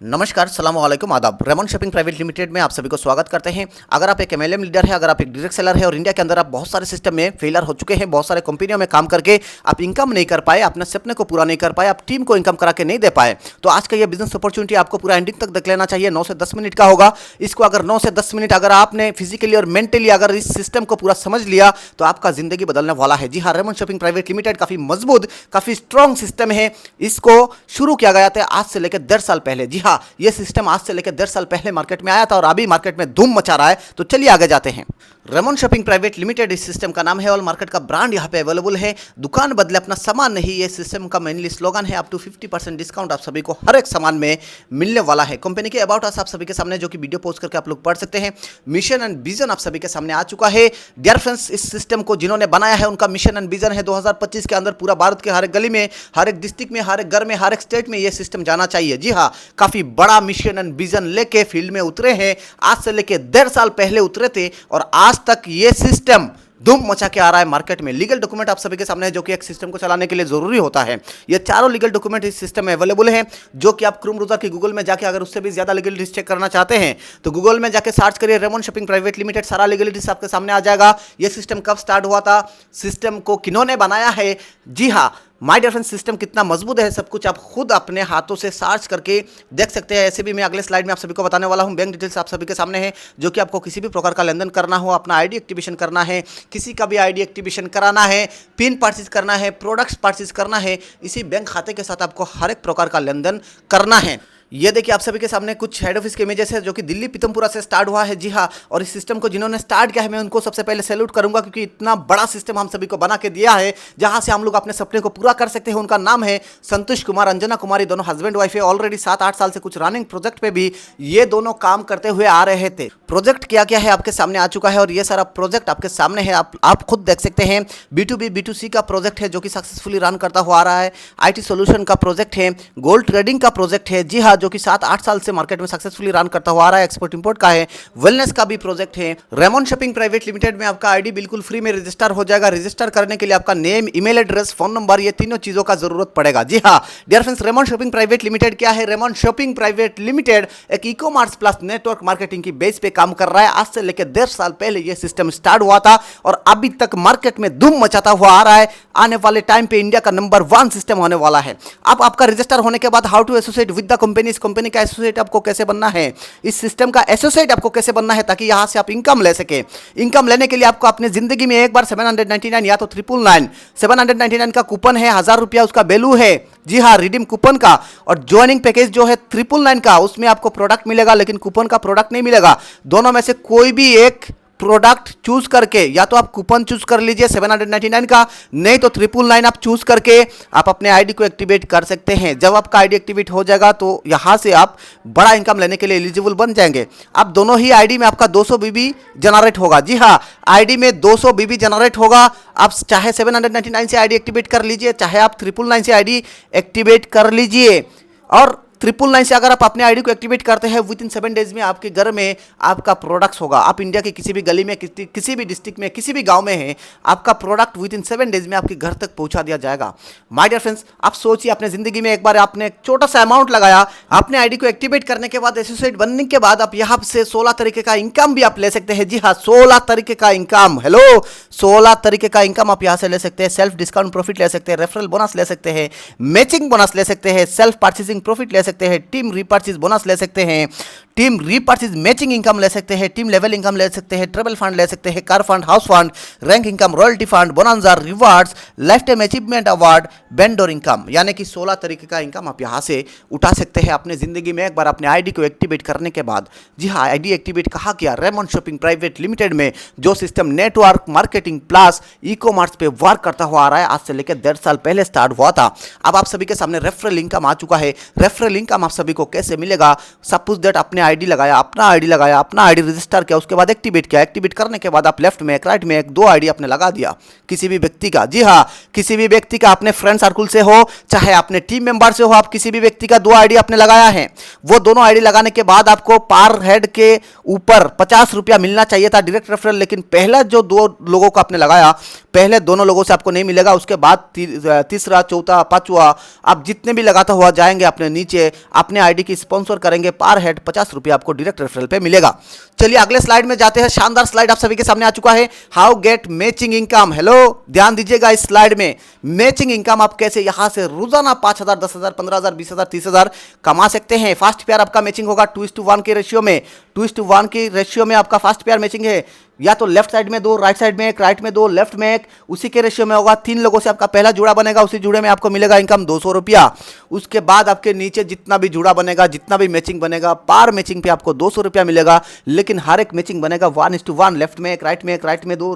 नमस्कार, सलाम वालेकुम, आदाब। रेमन शॉपिंग प्राइवेट लिमिटेड में आप सभी को स्वागत करते हैं। अगर आप एक एमएलएम लीडर है, अगर आप एक डायरेक्ट सेलर है और इंडिया के अंदर आप बहुत सारे सिस्टम में फेलर हो चुके हैं, बहुत सारे कंपनियों में काम करके आप इनकम नहीं कर पाए, अपने सपने को पूरा नहीं कर पाए, आप टीम को इनकम करा के नहीं दे पाए, तो आज का ये बिजनेस अपॉर्चुनिटी आपको पूरा एंडिंग तक देख लेना चाहिए। 9 से 10 मिनट का होगा। इसको अगर 9 से 10 मिनट अगर आपने फिजिकली और मेंटली अगर इस सिस्टम को पूरा समझ लिया तो आपका जिंदगी बदलने वाला है। जी हाँ, रेमन शॉपिंग प्राइवेट लिमिटेड काफी मजबूत, काफी स्ट्रॉन्ग सिस्टम है। इसको शुरू किया गया था आज से लेकर 1.5 साल पहले। जी हाँ, ये सिस्टम आज से लेकर 1.5 साल पहले मार्केट में आया था और अभी मार्केट में धूम मचा रहा है। तो चलिए आगे जाते हैं। रेमन शॉपिंग प्राइवेट लिमिटेड इस सिस्टम का नाम है और मार्केट का ब्रांड यहाँ पे अवेलेबल है। दुकान बदले अपना सामान नहीं, ये सिस्टम का मेनली स्लोगन है। अप टू 50% डिस्काउंट आप सभी को हर एक सामान में मिलने वाला है। कंपनी के अबाउट अस आप सभी के सामने जो कि वीडियो पोस्ट करके आप लोग पढ़ सकते हैं। मिशन एंड विजन आप सभी के सामने आ चुका है। डियर फ्रेंड्स, इस सिस्टम को जिन्होंने बनाया है उनका मिशन एंड विजन है 2025 के अंदर पूरा भारत के हर एक गली में, हर एक डिस्ट्रिक्ट में, हर एक घर में, हर एक स्टेट में ये सिस्टम जाना चाहिए। जी हाँ, काफी बड़ा मिशन एंड विजन लेके फील्ड में उतरे हैं। आज से लेके 1.5 साल पहले उतरे थे और आज तक ये सिस्टम धूम मचा के आ रहा है मार्केट में। लीगल डॉक्यूमेंट आप सभी के सामने है जो कि एक सिस्टम को चलाने के लिए जरूरी होता है। ये चारों लीगल डॉक्यूमेंट इस सिस्टम में अवेलेबल है, जो कि आप क्रोम ब्राउज़र की गूगल में जाके अगर उससे भी ज्यादा लीगलिटीज चेक करना चाहते हैं तो गूगल में जाके सर्च करिए रेमन शॉपिंग प्राइवेट लिमिटेड, सारा लीगलिटीज आपके सामने आ जाएगा। ये सिस्टम कब स्टार्ट हुआ था, सिस्टम को किन्होंने बनाया है। जी हाँ, माय डियर फ्रेंड्स, सिस्टम कितना मजबूत है सब कुछ आप खुद अपने हाथों से सर्च करके देख सकते हैं। ऐसे भी मैं अगले स्लाइड में आप सभी को बताने वाला हूं। बैंक डिटेल्स आप सभी के सामने है, जो कि आपको किसी भी प्रकार का लेन देन करना हो, अपना आईडी एक्टिवेशन करना है, किसी का भी आईडी एक्टिवेशन कराना है, पिन परचेज करना है, प्रोडक्ट्स परचेज करना है, इसी बैंक खाते के साथ आपको हर एक प्रकार का लेन देन करना है। ये देखिए आप सभी के सामने कुछ हेड ऑफिस के इमेजेस है जो कि दिल्ली पीतमपुरा से स्टार्ट हुआ है। जी हाँ, और इस सिस्टम को जिन्होंने स्टार्ट किया है मैं उनको सबसे पहले सैल्यूट करूंगा, क्योंकि इतना बड़ा सिस्टम हम सभी को बना के दिया है जहां से हम लोग अपने सपने को पूरा कर सकते हैं। उनका नाम है संतोष कुमार, अंजना कुमारी, दोनों हस्बैंड वाइफ है। ऑलरेडी 7-8 साल से कुछ रनिंग प्रोजेक्ट पे भी ये दोनों काम करते हुए आ रहे थे। प्रोजेक्ट क्या क्या है आपके सामने आ चुका है और ये सारा प्रोजेक्ट आपके सामने है, आप खुद देख सकते हैं। B2B B2C का प्रोजेक्ट है जो कि सक्सेसफुली रन करता हुआ आ रहा है। IT सोल्यूशन का प्रोजेक्ट है, गोल्ड ट्रेडिंग का प्रोजेक्ट है। जी हाँ, जो कि 7-8 साल से मार्केट में सक्सेसफुली रन करता हुआ आ रहा है। एक्सपोर्ट इंपोर्ट का है, वेलनेस का भी प्रोजेक्ट है। रेमन शॉपिंग प्राइवेट लिमिटेड में आपका आईडी बिल्कुल फ्री में रजिस्टर हो जाएगा। रजिस्टर करने के लिए आपका name, email address, phone number, ये तीनों चीजों का जरूरत पड़ेगा। जी हाँ डियर फ्रेंड्स, रेमन शॉपिंग प्राइवेट लिमिटेड क्या है? रेमन शॉपिंग प्राइवेट लिमिटेड एक e commerce plus network marketing की बेस पे काम कर रहा है। आज से लेकर 1.5 साल पहले यह सिस्टम स्टार्ट हुआ था और अभी तक मार्केट में धूम मचाता हुआ आ रहा है। आने वाले टाइम पे इंडिया का नंबर 1 सिस्टम होने वाला है। अब आपका रजिस्टर होने के बाद how to associate with the company, इस कंपनी का एसोसिएट आपको कैसे बनना है, इस सिस्टम का एसोसिएट आपको कैसे बनना है ताकि यहां से आप इनकम ले सके। इनकम लेने के लिए आपको अपनी जिंदगी में एक बार 799 या तो 999 799 का कूपन है, 1000 रुपया उसका वैल्यू है। जी हाँ, रिडीम कूपन का। और ज्वाइनिंग पैकेज जो है 999 का, उसमें आपको प्रोडक्ट मिलेगा लेकिन कूपन का प्रोडक्ट नहीं मिलेगा। दोनों में से कोई भी एक प्रोडक्ट चूज करके, या तो आप कूपन चूज कर लीजिए 799 का, नहीं तो 999 आप चूज करके आप अपने आईडी को एक्टिवेट कर सकते हैं। जब आपका आईडी एक्टिवेट हो जाएगा तो यहां से आप बड़ा इनकम लेने के लिए एलिजिबल बन जाएंगे। अब दोनों ही आईडी में आपका 200 बीबी जनरेट होगा। जी हाँ, आईडी में 200 बीबी जनरेट होगा। आप चाहे 799 से आईडी एक्टिवेट कर लीजिए, चाहे आप 999 से आईडी एक्टिवेट कर लीजिए। और 999 से अगर आप अपने आईडी को एक्टिवेट करते हैं, विद इन 7 डेज में आपके घर में आपका प्रोडक्ट्स होगा। आप इंडिया के किसी भी गली में, किसी भी डिस्ट्रिक्ट में, किसी भी गांव में है, आपका प्रोडक्ट विद इन 7 डेज में आपके घर तक पहुंचा दिया जाएगा। माय डियर फ्रेंड्स, आप सोचिए अपने जिंदगी में एक बार आपने एक छोटा सा अमाउंट लगाया, अपने आईडी को एक्टिवेट करने के बाद, एसोसिएट बनने के बाद आप यहाँ से 16 तरीके का इनकम भी आप ले सकते हैं। जी हाँ, 16 तरीके का इनकम। हेलो, 16 तरीके का इनकम आप यहाँ से ले सकते हैं। सेल्फ डिस्काउंट प्रॉफिट ले सकते हैं, रेफरल बोनस ले सकते हैं, मैचिंग बोनस ले सकते हैं, सेल्फ परचेसिंग प्रॉफिट ले सकते हैं, टीम रीपर्चेज बोनस ले सकते हैं, टीम रीपर्चेज मैचिंग इनकम ले सकते हैं, टीम लेवल इनकम ले सकते हैं, ट्रेवल फंड ले सकते हैं, car fund, house fund, rank income, royalty fund, bonanza, rewards, life time achievement award, vendor income. यानी कि 16 तरीके का इनकम आप यहां से उठा सकते हैं अपने जिंदगी में एक बार अपने आईडी को एक्टिवेट करने के बाद। जी हाँ, आईडी एक्टिवेट कहा किया? रेमन शॉपिंग प्राइवेट लिमिटेड में, जो system network marketing plus e commerce पे वर्क करता हुआ आ रहा है। आज से लेकर 1.5 साल पहले स्टार्ट हुआ था। अब आप सभी के सामने रेफरल इनकम आ चुका है। रेफरल इनकम आप सभी को कैसे मिलेगा? सपोज दैट अपने आईडी लगाया, अपना आईडी रजिस्टर किया, उसके बाद एक्टिवेट किया। एक्टिवेट करने के बाद आप लेफ्ट में एक, राइट में एक, 2 आईडी आपने लगा दिया किसी भी व्यक्ति का। जी हाँ, किसी भी व्यक्ति का, अपने फ्रेंड सर्कल से हो चाहे अपने टीम मेंबर से हो, आप किसी भी व्यक्ति का 2 आईडी आपने लगाया है। वो दोनों आईडी लगाने के बाद आपको पर हेड के ऊपर 50 रुपया मिलना चाहिए था डायरेक्ट रेफरल, लेकिन पहला जो 2 लोगों को आपने लगाया, पहले दोनों लोगों से आपको नहीं मिलेगा। उसके बाद तीसरा, चौथा, पांचवा, आप जितने भी लगाता हुआ जाएंगे अपने नीचे, अपने आईडी की स्पॉन्सर करेंगे, पर हेड 50 रुपया आपको डायरेक्ट रेफरल पे मिलेगा। चलिए अगले स्लाइड में जाते हैं। शानदार स्लाइड आप सभी के सामने आ चुका है, how gate matching income. Hello, ध्यान दीजिएगा इस स्लाइड में। मैचिंग इनकम आप कैसे यहां से रोजाना 5,000, 10,000, 15,000, 20,000, 30,000 कमा सकते हैं। फास्ट पेयर आपका मैचिंग होगा 2:1 के रेशियो में। 2:1 के रेशियो में आपका फास्ट पेयर मैचिंग है, या तो लेफ्ट साइड में 2, राइट साइड में 1, राइट में 2, लेफ्ट में 1, उसी के रेशियो में होगा। 3 लोगों से आपका पहला जुड़ा बनेगा, उसी जुड़े में आपको मिलेगा इनकम 200 रुपया। उसके बाद आपके नीचे जितना भी जुड़ा बनेगा, जितना भी मैचिंग बनेगा, पार मैचिंग पे आपको 200 रुपया मिलेगा। लेकिन हर एक मैचिंग बनेगा 1:1, लेफ्ट में 1, राइट में 1, राइट में 2,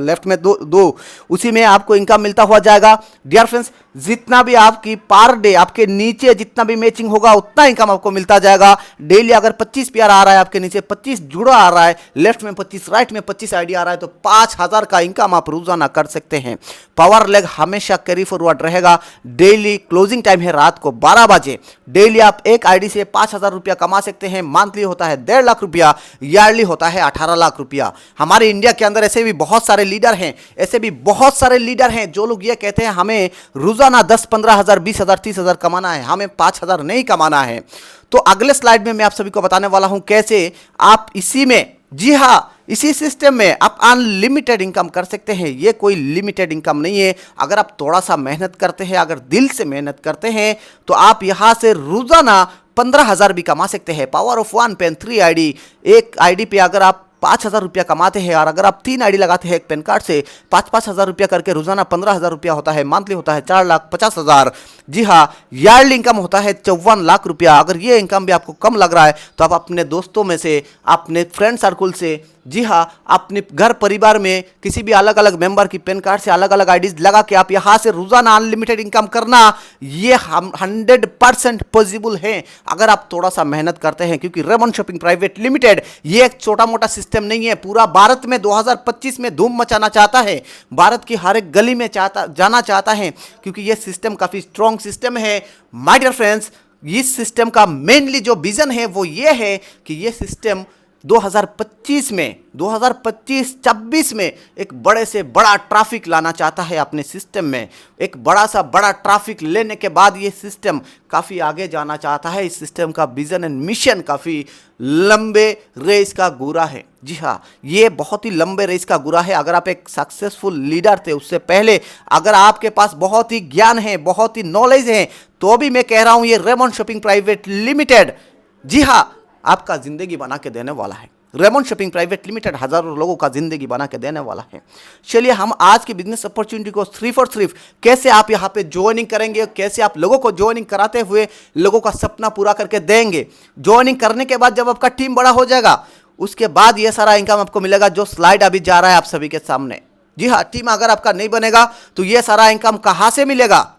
लेफ्ट में 2, उसी में आपको इनकम मिलता हुआ जाएगा। डियर फ्रेंड्स, जितना भी आपकी पर डे आपके नीचे जितना भी मैचिंग होगा उतना इनकम आपको मिलता जाएगा। डेली अगर 25 पेयर आ रहा है आपके नीचे, 25 जुड़ा आ रहा है, लेफ्ट में 25, राइट में 25 आईडी आ रहा है, तो 5,000 का इनकम आप रोजाना कर सकते हैं। पावर लेग हमेशा कैरी फॉरवर्ड रहेगा। डेली क्लोजिंग टाइम है रात को 12 बजे। डेली आप एक आईडी से 5,000 रुपया कमा सकते हैं। मंथली होता है 1.5 लाख रुपया, ईयरली होता है 18 लाख रुपया। हमारे इंडिया के अंदर ऐसे भी बहुत सारे लीडर हैं, जो लोग ये कहते हैं हमें रोजाना 10, 15,000, 20,000, 30,000 कमाना है, हमें 5,000 नहीं कमाना है। तो अगले स्लाइड में मैं आप सभी को बताने वाला हूं कैसे आप इसी में, जी हां, इसी सिस्टम में आप अनलिमिटेड इनकम कर सकते हैं। ये कोई लिमिटेड इनकम नहीं है। अगर आप थोड़ा सा मेहनत करते हैं, अगर दिल से मेहनत करते हैं, तो आप यहां से रोजाना 15,000 भी कमा सकते हैं। पावर ऑफ 1 पेन 3 आईडी, एक आईडी पे अगर आप 5,000 रुपया कमाते हैं, और अगर आप 3 आईडी लगाते हैं एक पेन कार्ड से 5-5 हज़ार रुपया करके रोजाना 15,000 रुपया होता है। मंथली होता है 4,50,000। जी हाँ, ईयरली इनकम होता है 54 लाख रुपया। अगर ये इनकम भी आपको कम लग रहा है तो आप अपने दोस्तों में से, अपने फ्रेंड सर्कल से, जी हाँ, अपने घर परिवार में किसी भी अलग अलग मेंबर की पेन कार्ड से अलग अलग आईडीज लगा के आप यहाँ से रोजाना अनलिमिटेड इनकम करना, ये 100% पॉसिबल है अगर आप थोड़ा सा मेहनत करते हैं। क्योंकि रेमंड शॉपिंग प्राइवेट लिमिटेड ये एक छोटा मोटा सिस्टम नहीं है। पूरा भारत में 2025 में धूम मचाना चाहता है, भारत की हर एक गली में जाना चाहता है, क्योंकि ये सिस्टम काफी स्ट्रॉन्ग सिस्टम है। माय डियर फ्रेंड्स, इस सिस्टम का मेनली जो विजन है वो ये है कि ये सिस्टम 2025 में, 2025-26 में एक बड़े से बड़ा ट्रैफिक लाना चाहता है अपने सिस्टम में। एक बड़ा सा बड़ा ट्रैफिक लेने के बाद ये सिस्टम काफ़ी आगे जाना चाहता है। इस सिस्टम का विजन एंड मिशन काफ़ी लंबे रेस का गुरा है। जी हाँ, ये बहुत ही लंबे रेस का गुरा है। अगर आप एक सक्सेसफुल लीडर थे, उससे पहले अगर आपके पास बहुत ही ज्ञान है, बहुत ही नॉलेज है, तो भी मैं कह रहा हूँ ये रेमंड शॉपिंग प्राइवेट लिमिटेड, जी हाँ, आपका जिंदगी बना के देने वाला है। रेमंड शॉपिंग प्राइवेट लिमिटेड हजारों लोगों का जिंदगी बना के देने वाला है। चलिए हम आज की बिजनेस अपॉर्चुनिटी को सिर्फ और सिर्फ कैसे आप यहाँ पे ज्वाइनिंग करेंगे, कैसे आप लोगों को ज्वाइनिंग कराते हुए लोगों का सपना पूरा करके देंगे। ज्वाइनिंग करने के बाद जब आपका टीम बड़ा हो जाएगा, उसके बाद ये सारा इनकम आपको मिलेगा जो स्लाइड अभी जा रहा है आप सभी के सामने। जी हाँ, टीम अगर आपका नहीं बनेगा तो ये सारा इनकम कहाँ से मिलेगा?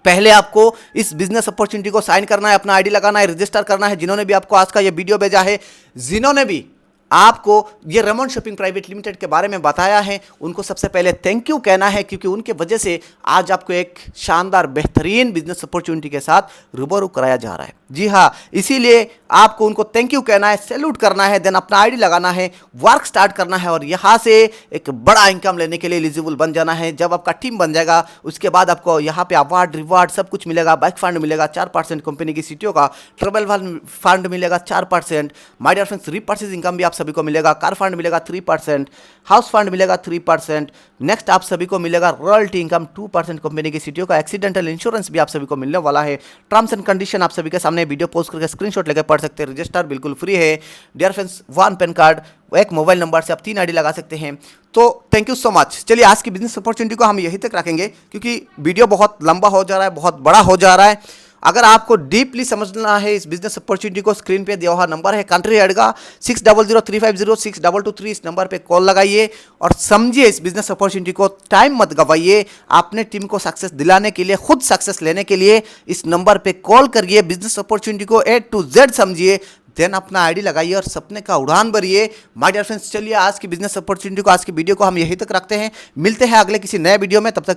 पहले आपको इस बिजनेस अपॉर्चुनिटी को साइन करना है, अपना आईडी लगाना है, रजिस्टर करना है। जिन्होंने भी आपको आज का ये वीडियो भेजा है, जिन्होंने भी आपको ये रेमंड शॉपिंग प्राइवेट लिमिटेड के बारे में बताया है, उनको सबसे पहले थैंक यू कहना है, क्योंकि उनके वजह से आज आपको एक शानदार बेहतरीन बिजनेस अपॉर्चुनिटी के साथ रूबरू कराया जा रहा है। जी हाँ, इसीलिए आपको उनको थैंक यू कहना है, सैल्यूट करना है, देन अपना आईडी लगाना है, वर्क स्टार्ट करना है और यहाँ से एक बड़ा इनकम लेने के लिए एलिजिबल बन जाना है। जब आपका टीम बन जाएगा, उसके बाद आपको यहाँ पे अवार्ड, रिवार्ड सब कुछ मिलेगा। बाइक फंड मिलेगा 4%, कंपनी की सीटीओ का ट्रेवल फंड मिलेगा 4%। My dear friends, repurchase income भी आप सभी को मिलेगा। कार फंड मिलेगा 3%, हाउस फंड मिलेगा 3%। नेक्स्ट आप सभी को मिलेगा रॉयल्टी इनकम 2%, कंपनी की सीटीओ का एक्सीडेंटल इंश्योरेंस भी आप सभी को मिलने वाला है। टर्म्स एंड कंडीशन आप सभी के सामने वीडियो पोस्ट करके स्क्रीनशॉट लेकर पढ़ सकते हैं। रजिस्टर बिल्कुल फ्री है। डियर फ्रेंड्स, 1 पेन कार्ड, एक मोबाइल नंबर से आप 3 आईडी लगा सकते हैं। तो थैंक यू सो मच। चलिए आज की बिजनेस अपॉर्चुनिटी को हम यहीं तक रखेंगे, क्योंकि वीडियो बहुत लंबा हो जा रहा है, बहुत बड़ा हो जा रहा है। अगर आपको डीपली समझना है इस बिजनेस अपॉर्चुनिटी को, स्क्रीन पे दिया हुआ नंबर है कंट्री हेड का 6003506223, इस नंबर पे कॉल लगाइए और समझिए इस बिजनेस अपॉर्चुनिटी को। टाइम मत गवाइए, अपने टीम को सक्सेस दिलाने के लिए, खुद सक्सेस लेने के लिए इस नंबर पे कॉल करिए। बिजनेस अपॉर्चुनिटी को A to Z समझिए, देन अपना आईडी लगाइए और सपने का उड़ान भरिए। माय डियर फ्रेंड्स, चलिए आज की बिजनेस अपॉर्चुनिटी को, आज की वीडियो को हम यहीं तक रखते हैं। मिलते हैं अगले किसी नए वीडियो में, तब तक